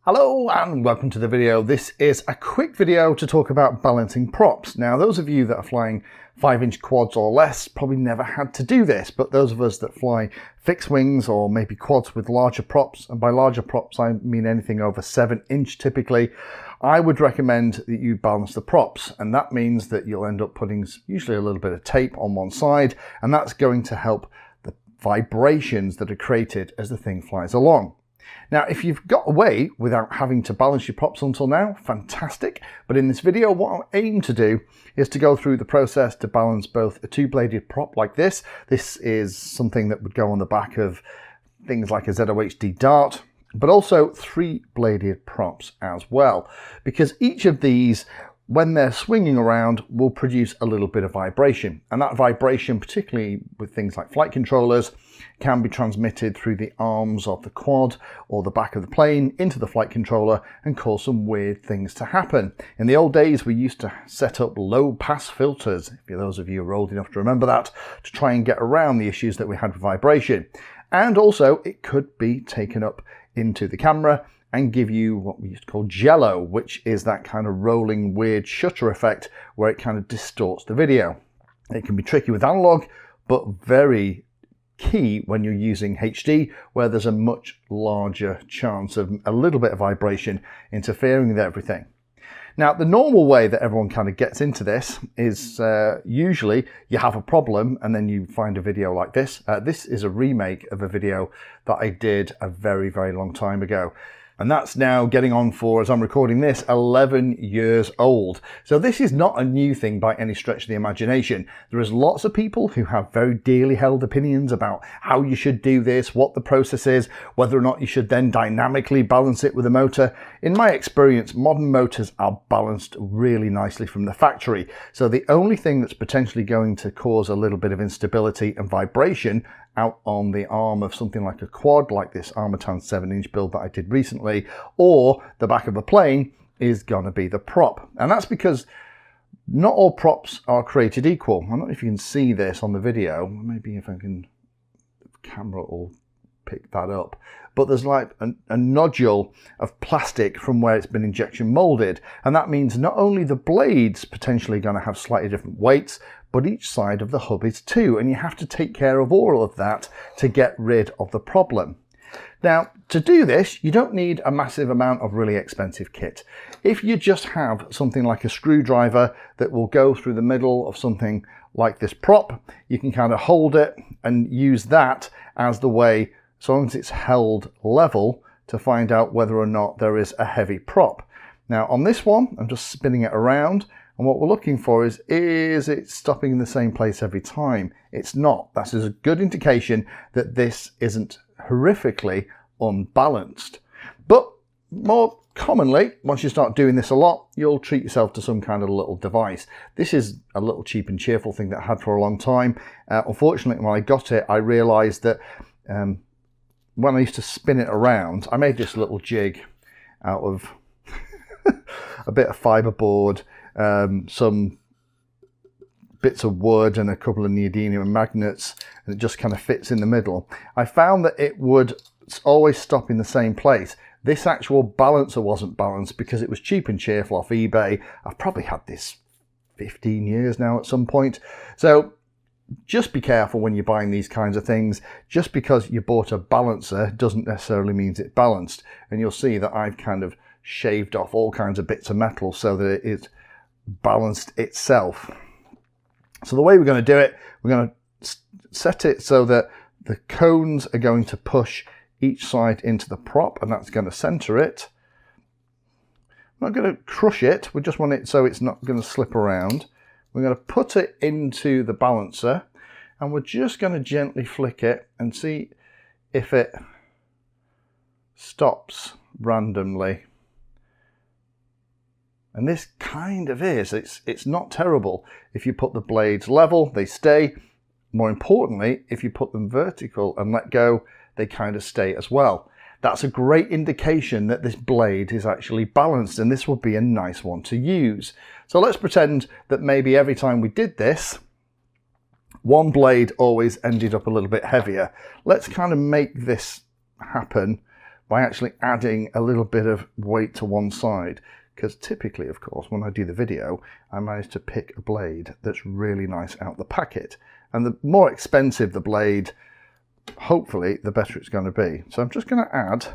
Hello and welcome to the video. This is a quick video to talk about balancing props. Now, those of you that are flying 5-inch quads or less probably never had to do this, but those of us that fly fixed wings or maybe quads with larger props, and by larger props I mean anything over 7-inch typically, I would recommend that you balance the props, and that means that you'll end up putting usually a little bit of tape on one side, and that's going to help the vibrations that are created as the thing flies along. Now, if you've got away without having to balance your props until now, fantastic. But in this video, what I aim to do is to go through the process to balance both a two-bladed prop like this. This is something that would go on the back of things like a ZOHD dart, but also three-bladed props as well, because each of these, when they're swinging around, will produce a little bit of vibration. And that vibration, particularly with things like flight controllers, can be transmitted through the arms of the quad or the back of the plane into the flight controller and cause some weird things to happen. In the old days, we used to set up low pass filters, if those of you are old enough to remember that, to try and get around the issues that we had with vibration. And also, it could be taken up into the camera and give you what we used to call jello, which is that kind of rolling weird shutter effect where it kind of distorts the video. It can be tricky with analog, but very key when you're using HD, where there's a much larger chance of a little bit of vibration interfering with everything. Now, the normal way that everyone kind of gets into this is usually you have a problem and then you find a video like this. This is a remake of a video that I did a very, very long time ago. And that's now getting on for, as I'm recording this, 11 years old. So this is not a new thing by any stretch of the imagination. There is lots of people who have very dearly held opinions about how you should do this, what the process is, whether or not you should then dynamically balance it with a motor. In my experience, modern motors are balanced really nicely from the factory. So the only thing that's potentially going to cause a little bit of instability and vibration out on the arm of something like a quad, like this Armatan 7-inch build that I did recently, or the back of a plane, is going to be the prop. And that's because not all props are created equal. I don't know if you can see this on the video. Maybe if I can, the camera will pick that up. But there's like a nodule of plastic from where it's been injection molded. And that means not only the blades potentially going to have slightly different weights, but each side of the hub is too. And you have to take care of all of that to get rid of the problem. Now, to do this, you don't need a massive amount of really expensive kit. If you just have something like a screwdriver that will go through the middle of something like this prop, you can kind of hold it and use that as the way, so long as it's held level, to find out whether or not there is a heavy prop. Now on this one, I'm just spinning it around, and what we're looking for is it stopping in the same place every time? It's not. That's a good indication that this isn't horrifically unbalanced. But more commonly, once you start doing this a lot, you'll treat yourself to some kind of little device. This is a little cheap and cheerful thing that I had for a long time. Unfortunately, when I got it, I realized that when I used to spin it around, I made this little jig out of a bit of fiberboard, some bits of wood and a couple of neodymium magnets, and it just kind of fits in the middle. I found that it would always stop in the same place. This actual balancer wasn't balanced because it was cheap and cheerful off eBay. I've probably had this 15 years now at some point. So just be careful when you're buying these kinds of things. Just because you bought a balancer doesn't necessarily mean it's balanced. And you'll see that I've kind of shaved off all kinds of bits of metal so that it's balanced itself. So the way we're going to do it, we're going to set it so that the cones are going to push each side into the prop, and that's going to center it. We're not going to crush it, we just want it so it's not going to slip around. We're going to put it into the balancer, and we're just going to gently flick it and see if it stops randomly. And this kind of is. It's not terrible. If you put the blades level, they stay. More importantly, if you put them vertical and let go, they kind of stay as well. That's a great indication that this blade is actually balanced, and this will be a nice one to use. So let's pretend that maybe every time we did this, one blade always ended up a little bit heavier. Let's kind of make this happen by actually adding a little bit of weight to one side. Because typically, of course, when I do the video, I manage to pick a blade that's really nice out the packet. And the more expensive the blade, hopefully, the better it's going to be. So I'm just going to add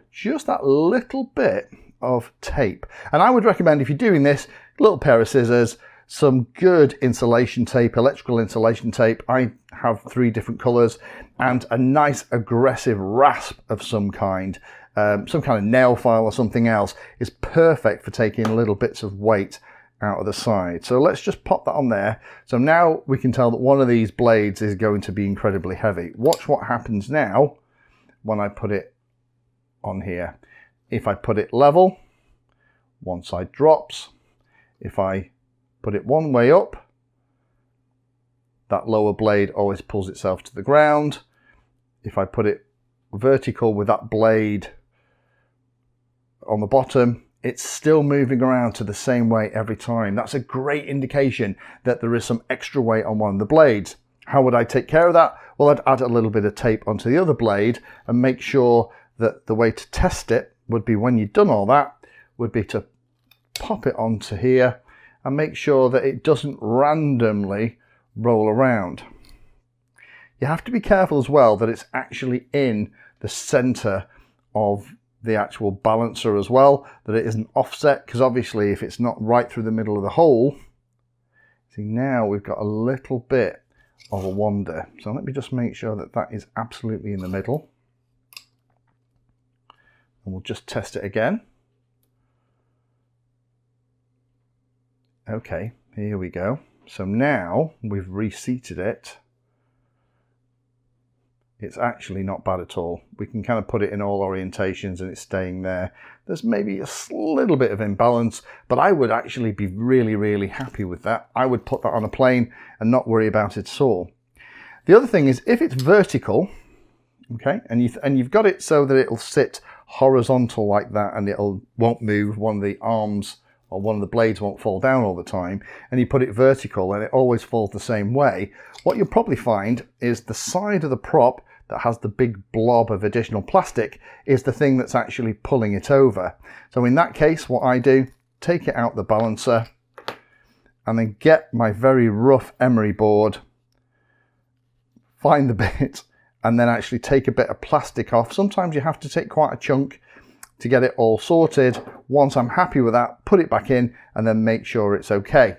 just that little bit of tape. And I would recommend, if you're doing this, a little pair of scissors, some good insulation tape, electrical insulation tape. I have 3 different colours, and a nice aggressive rasp of some kind of nail file or something else is perfect for taking little bits of weight out of the side. So let's just pop that on there. So now we can tell that one of these blades is going to be incredibly heavy. Watch what happens now when I put it on here. If I put it level, one side drops. If I put it one way up, that lower blade always pulls itself to the ground. If I put it vertical with that blade on the bottom, it's still moving around to the same way every time. That's a great indication that there is some extra weight on one of the blades. How would I take care of that? Well, I'd add a little bit of tape onto the other blade and make sure that the way to test it would be, when you've done all that, would be to pop it onto here and make sure that it doesn't randomly roll around. You have to be careful as well that it's actually in the center of the actual balancer as well, that it isn't offset, because obviously if it's not right through the middle of the hole, see, now we've got a little bit of a wander. So let me just make sure that that is absolutely in the middle. And we'll just test it again. Okay, here we go. So now we've reseated it. It's actually not bad at all. We can kind of put it in all orientations and it's staying there. There's maybe a little bit of imbalance, but I would actually be really, really happy with that. I would put that on a plane and not worry about it at all. The other thing is, if it's vertical, okay, and you've got it so that it'll sit horizontal like that and won't move, one of the arms or one of the blades won't fall down all the time, and you put it vertical and it always falls the same way, what you'll probably find is the side of the prop that has the big blob of additional plastic is the thing that's actually pulling it over. So in that case, what I do, take it out the balancer and then get my very rough emery board, find the bit, and then actually take a bit of plastic off. Sometimes you have to take quite a chunk to get it all sorted. Once I'm happy with that, put it back in and then make sure it's okay.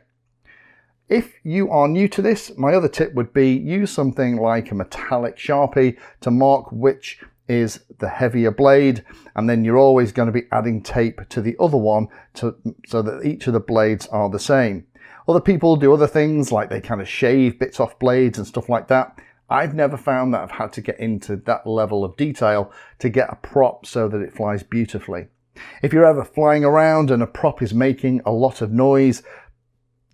If you are new to this, my other tip would be use something like a metallic Sharpie to mark which is the heavier blade, and then you're always going to be adding tape to the other one so that each of the blades are the same. Other people do other things, like they kind of shave bits off blades and stuff like that. I've never found that I've had to get into that level of detail to get a prop so that it flies beautifully. If you're ever flying around and a prop is making a lot of noise,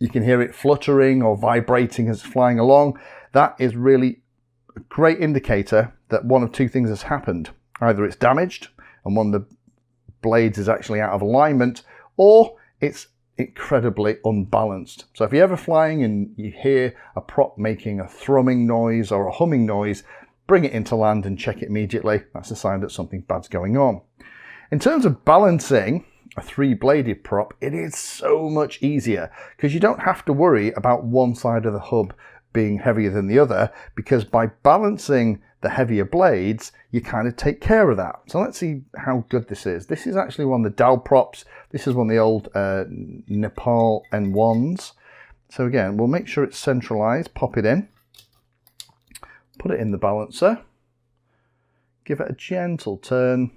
you can hear it fluttering or vibrating as it's flying along, that is really a great indicator that one of two things has happened. Either it's damaged and one of the blades is actually out of alignment, or it's incredibly unbalanced. So if you're ever flying and you hear a prop making a thrumming noise or a humming noise, bring it into land and check it immediately. That's a sign that something bad's going on. In terms of balancing a 3-bladed prop, it is so much easier because you don't have to worry about one side of the hub being heavier than the other, because by balancing the heavier blades, you kind of take care of that. So let's see how good this is. This is actually one of the Dow props. This is one of the old Nepal N1s. So again, we'll make sure it's centralized, pop it in, put it in the balancer, give it a gentle turn,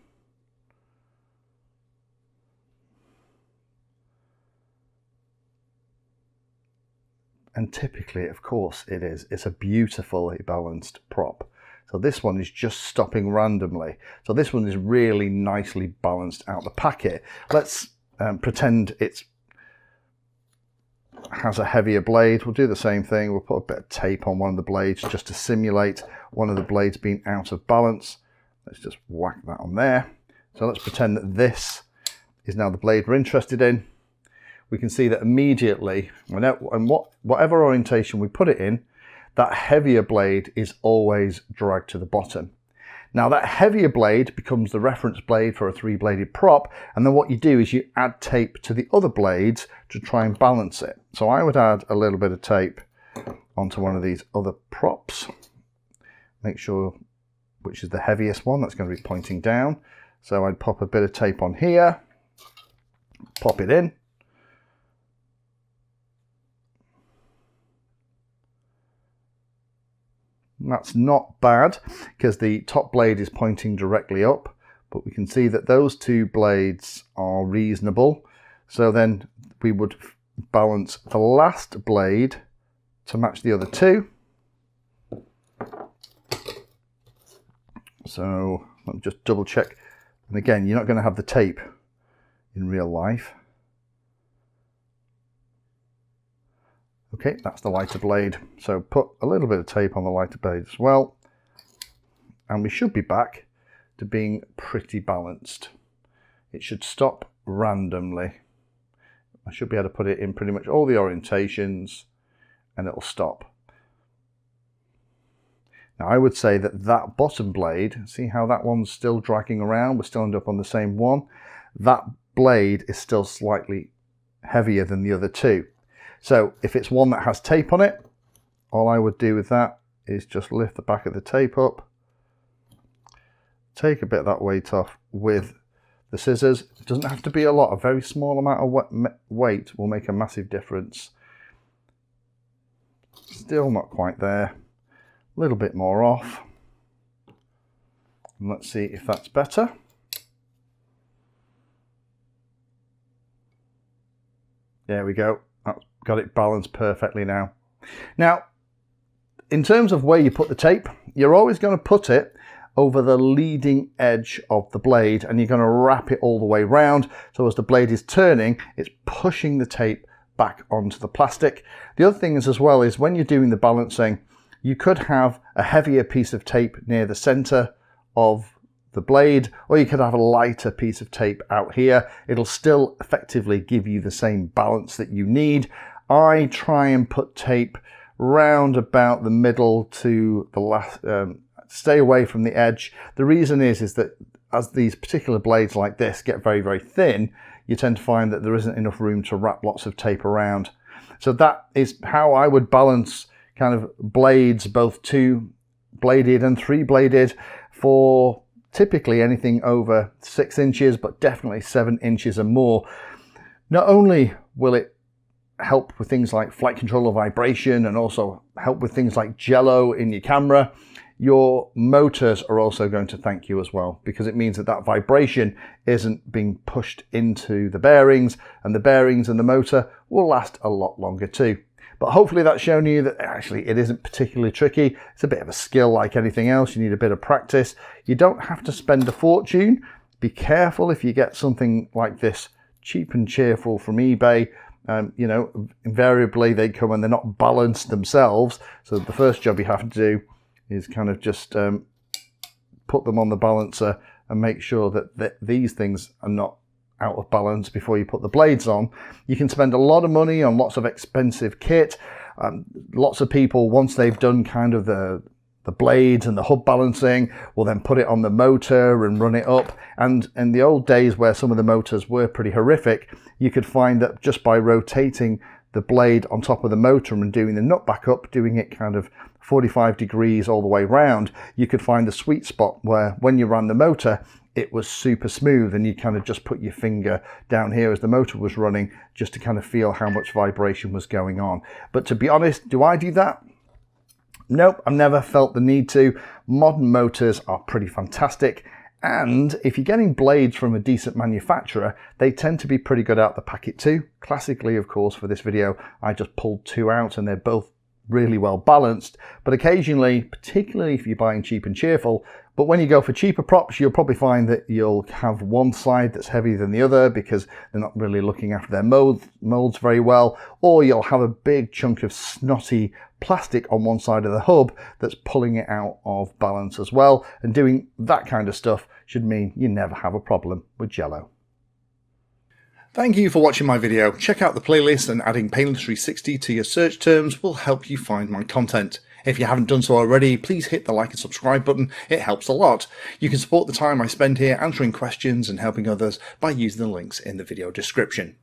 and typically, of course, it's a beautifully balanced prop. So this one is just stopping randomly. So this one is really nicely balanced out the packet. Let's pretend it has a heavier blade. We'll do the same thing. We'll put a bit of tape on one of the blades just to simulate one of the blades being out of balance. Let's just whack that on there. So let's pretend that this is now the blade we're interested in. We can see that immediately, and whatever orientation we put it in, that heavier blade is always dragged to the bottom. Now that heavier blade becomes the reference blade for a 3-bladed prop, and then what you do is you add tape to the other blades to try and balance it. So I would add a little bit of tape onto one of these other props. Make sure which is the heaviest one, that's going to be pointing down. So I'd pop a bit of tape on here, pop it in. That's not bad because the top blade is pointing directly up, but we can see that those two blades are reasonable. So then we would balance the last blade to match the other two. So let me just double check. And again, you're not going to have the tape in real life. Okay, that's the lighter blade. So put a little bit of tape on the lighter blade as well. And we should be back to being pretty balanced. It should stop randomly. I should be able to put it in pretty much all the orientations and it'll stop. Now I would say that that bottom blade, see how that one's still dragging around, we're still end up on the same one. That blade is still slightly heavier than the other two. So if it's one that has tape on it, all I would do with that is just lift the back of the tape up, take a bit of that weight off with the scissors. It doesn't have to be a lot, a very small amount of weight will make a massive difference. Still not quite there, a little bit more off. And let's see if that's better. There we go. That's got it balanced perfectly now. Now, in terms of where you put the tape, you're always going to put it over the leading edge of the blade and you're going to wrap it all the way round. So as the blade is turning, it's pushing the tape back onto the plastic. The other thing is as well is when you're doing the balancing, you could have a heavier piece of tape near the center of the blade, or you could have a lighter piece of tape out here. It'll still effectively give you the same balance that you need. I try and put tape round about the middle to the last, stay away from the edge. The reason is that as these particular blades like this get very, very thin, you tend to find that there isn't enough room to wrap lots of tape around. So that is how I would balance kind of blades, both 2-bladed and 3-bladed, for typically anything over 6 inches, but definitely 7 inches and more. Not only will it help with things like flight control or vibration and also help with things like jello in your camera, your motors are also going to thank you as well, because it means that that vibration isn't being pushed into the bearings, and the bearings and the motor will last a lot longer too. But hopefully that's shown you that actually it isn't particularly tricky. It's a bit of a skill like anything else. You need a bit of practice. You don't have to spend a fortune. Be careful if you get something like this cheap and cheerful from eBay. You know, invariably they come and they're not balanced themselves. So the first job you have to do is kind of just put them on the balancer and make sure that these things are not out of balance before you put the blades on. You can spend a lot of money on lots of expensive kit. Lots of people, once they've done kind of the blades and the hub balancing, will then put it on the motor and run it up. And in the old days where some of the motors were pretty horrific, you could find that just by rotating the blade on top of the motor and doing the nut back up, doing it kind of 45 degrees all the way round, you could find the sweet spot where when you ran the motor, it was super smooth and you kind of just put your finger down here as the motor was running just to kind of feel how much vibration was going on. But to be honest, do I do that? Nope, I've never felt the need to. Modern motors are pretty fantastic. And if you're getting blades from a decent manufacturer, they tend to be pretty good out the packet too. Classically, of course, for this video, I just pulled 2 out and they're both really well balanced. But occasionally, particularly if you're buying cheap and cheerful, but when you go for cheaper props, you'll probably find that you'll have one side that's heavier than the other because they're not really looking after their molds very well, or you'll have a big chunk of snotty plastic on one side of the hub that's pulling it out of balance as well. And doing that kind of stuff should mean you never have a problem with jello. Thank you for watching my video. Check out the playlist, and adding Pedantry 60 to your search terms will help you find my content. If you haven't done so already, please hit the like and subscribe button. It helps a lot. You can support the time I spend here answering questions and helping others by using the links in the video description.